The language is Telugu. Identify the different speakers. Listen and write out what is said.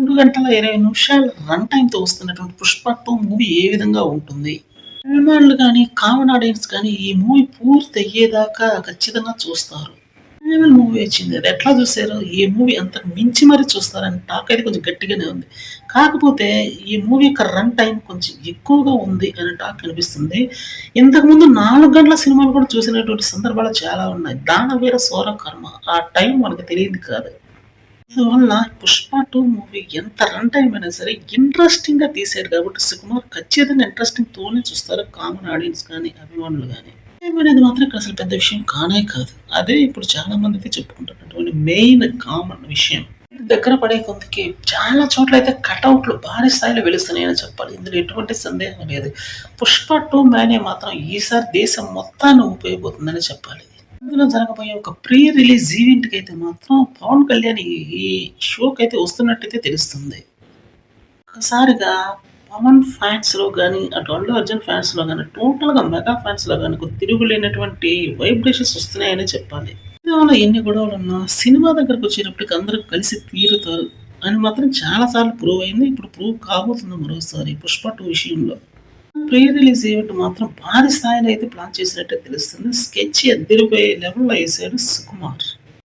Speaker 1: 3 గంటల 20 నిమిషాలు రన్ టైమ్‌తో వస్తున్నటువంటి 'పుష్ప 2' మూవీ ఏ విధంగా ఉంటుంది? అభిమానులు గాని, కామన్ ఆడియన్స్ కానీ ఈ మూవీ పూర్తయ్యేదాకా ఖచ్చితంగా చూస్తారు. యానిమల్ మూవీ వచ్చింది. అది ఎట్లా చూసారు? ఈ మూవీ అంతకు మించి మరి చూస్తారని టాక్ అయితే కొంచెం గట్టిగానే ఉంది. కాకపోతే ఈ మూవీ యొక్క రన్ టైమ్ కొంచెం ఎక్కువగా ఉంది అనే టాక్ వినిపిస్తుంది. ఇంతకుముందు 4 గంటల సినిమాలు కూడా చూసినటువంటి సందర్భాలు చాలా ఉన్నాయి. 'దానవీర సూరకర్మ' ఆ టైం మనకు తెలియదు కాదు. అందువల్ల 'పుష్ప 2' మూవీ ఎంత రన్ టైమ్ అయినా సరే ఇంట్రెస్టింగ్‌గా తీశాడు కాబట్టి సుకుమార్ ఖచ్చితంగా ఇంట్రెస్టింగ్ తోనే చూస్తారు కామన్ ఆడియన్స్ కానీ, అభిమానులు గాని. టైమ్ అనేది మాత్రం ఇక్కడ అసలు పెద్ద విషయం కానే కాదు. అదే ఇప్పుడు చాలా మందికి చెప్పుకుంటున్నటువంటి మెయిన్ కామన్ విషయం. దగ్గర పడే కొందికి చాలా చోట్లయితే కటౌట్‌లు భారీ స్థాయిలో వెలుస్తున్నాయని చెప్పాలి. ఇందులో ఎటువంటి సందేహం లేదు. 'పుష్ప 2' మేనియా మాత్రం ఈసారి దేశం మొత్తాన్ని ఊపేయబోతుందని చెప్పాలి. ఇందులో జరగబోయే ఒక ప్రీ రిలీజ్ ఈవెంట్‌కైతే మాత్రం పవన్ కళ్యాణ్ ఈ షోకైతే వస్తున్నట్టయితే తెలుస్తుంది. ఒక్కసారిగా పవన్ ఫాన్స్‌లో గాని, అటు అల్లు అర్జున్ ఫాన్స్‌లో గాని, టోటల్‌గా మెగా ఫాన్స్‌లో గాని ఒక తిరుగులేనటువంటి వైబ్రేషన్స్ వస్తున్నాయనే చెప్పాలి. సినిమాలో ఎన్ని గొడవలున్నా సినిమా దగ్గరకొచ్చేటప్పటికి అందరూ కలిసి తీరుతారు అని మాత్రం చాలా సార్లు ప్రూవ్ అయింది. ఇప్పుడు ప్రూవ్ కాబోతుంది మరోసారి 'పుష్ప 2' విషయంలో. ప్రీ రిలీజ్ ఈవెంట్ మాత్రం భారీ స్థాయిలో అయితే ప్లాన్ చేసినట్టే తెలుస్తుంది. స్కెచ్ అదిరిపోయే లెవెల్‌లో ఏసాడు సుకుమార్.